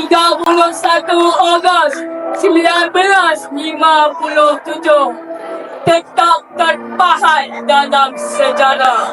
31 Ogos 1957 tetap terpahat dalam sejarah.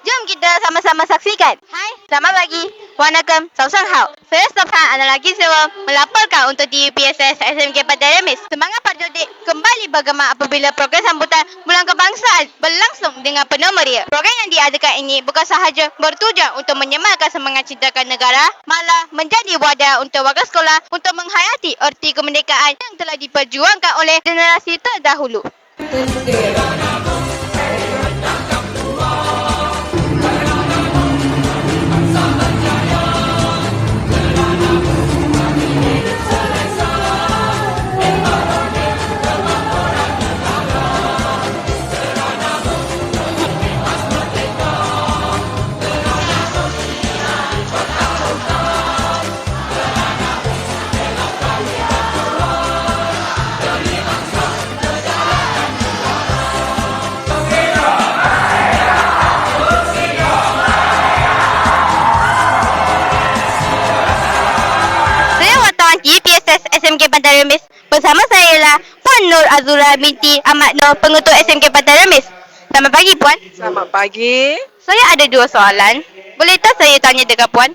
Jom kita sama-sama saksikan. Hai, selamat pagi. Wanakkam, Sausang Saya Stefan adalah Kiswa melaporkan untuk DUPSS SMK Pantai Remis. Semangat patriotik kembali bergema apabila program sambutan Bulan Kebangsaan berlangsung dengan penuh meriah. Program yang diadakan ini bukan sahaja bertujuan untuk menyemangatkan semangat cintakan negara, malah menjadi wadah untuk warga sekolah untuk menghayati erti kemerdekaan yang telah diperjuangkan oleh generasi terdahulu. DUPSS SMK Pantai Remis. Bersama saya ialah Puan Nur Azura binti Ahmad Nur, pengetua SMK Pantai Remis. Selamat pagi, Puan. Selamat pagi. Saya ada 2 soalan. Boleh tak saya tanya dengan Puan?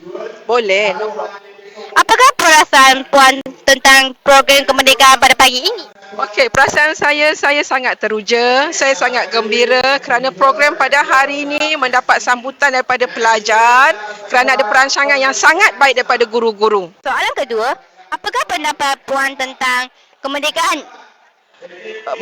Boleh. Apakah perasaan Puan tentang program kemerdekaan pada pagi ini? Okey, perasaan saya sangat teruja. Saya sangat gembira kerana program pada hari ini mendapat sambutan daripada pelajar kerana ada perancangan yang sangat baik daripada guru-guru. Soalan kedua, apakah pendapat Puan tentang kemerdekaan?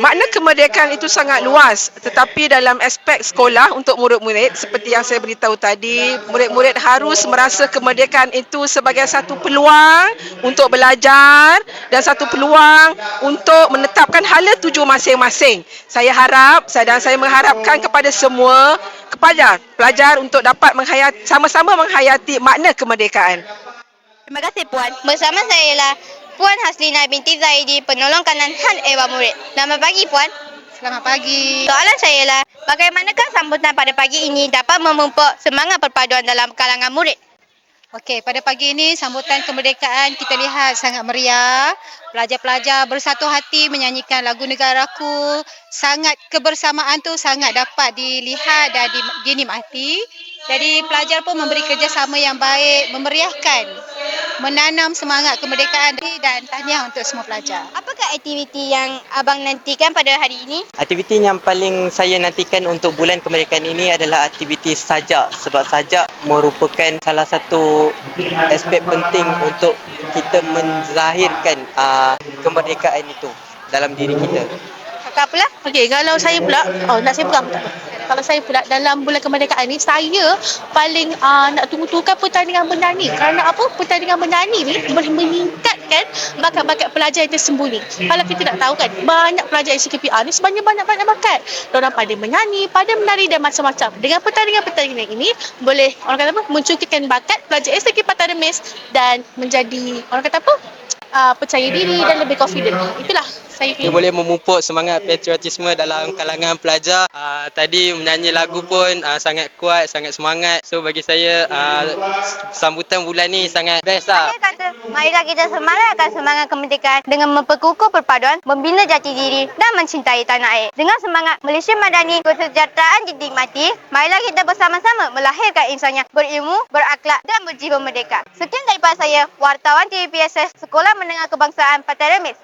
Makna kemerdekaan itu sangat luas, tetapi dalam aspek sekolah untuk murid-murid seperti yang saya beritahu tadi, murid-murid harus merasa kemerdekaan itu sebagai satu peluang untuk belajar dan satu peluang untuk menetapkan hala tuju masing-masing. Saya mengharapkan kepada semua pelajar untuk dapat sama-sama menghayati makna kemerdekaan. Terima kasih, Puan. Bersama saya ialah Puan Haslina binti Zaidi, penolong kanan Han Ewa Murid. Selamat pagi, Puan. Selamat pagi. Soalan saya ialah, bagaimanakah sambutan pada pagi ini dapat memupuk semangat perpaduan dalam kalangan murid? Okey, pada pagi ini sambutan kemerdekaan kita lihat sangat meriah. Pelajar-pelajar bersatu hati menyanyikan lagu negaraku. Sangat kebersamaan tu sangat dapat dilihat dan dinikmati. Jadi pelajar pun memberi kerjasama yang baik, memeriahkan, menanam semangat kemerdekaan dan tahniah untuk semua pelajar. Apakah aktiviti yang abang nantikan pada hari ini? Aktiviti yang paling saya nantikan untuk bulan kemerdekaan ini adalah aktiviti sajak, sebab sajak merupakan salah satu aspek penting untuk kita menzahirkan kemerdekaan itu dalam diri kita. Kakak pula? Okey, kalau saya pula, saya pegang tak apa. Kalau saya pula dalam bulan kemerdekaan ni, saya paling nak tunggu-tunggukan pertandingan bernyanyi. Kerana apa? Pertandingan bernyanyi ni boleh meningkatkan bakat-bakat pelajar yang tersembunyi. Kalau kita nak tahu kan, banyak pelajar SKPR ni sebenarnya banyak bakat. Diorang pandai menyanyi, pandai menari dan macam-macam. Dengan pertandingan-pertandingan ini, boleh orang kata apa? Mencukupkan bakat pelajar SKP Pantai Remis dan menjadi orang kata apa? Percaya diri dan lebih confident. Itulah saya Dia boleh memupuk semangat patriotisme dalam kalangan pelajar. Tadi menyanyi lagu pun sangat kuat, sangat semangat. So bagi saya sambutan bulan ni sangat best lah. Saya kata, marilah kita semangatkan semangat kemerdekaan dengan memperkukuh perpaduan, membina jati diri dan mencintai tanah air. Dengan semangat Malaysia Madani, kesejahteraan dinikmati, marilah kita bersama-sama melahirkan insan yang berilmu, berakhlak dan berjiwa merdeka. Sekian daripada saya, wartawan TVPSS Sekolah Menengah Kebangsaan Pantai Remis.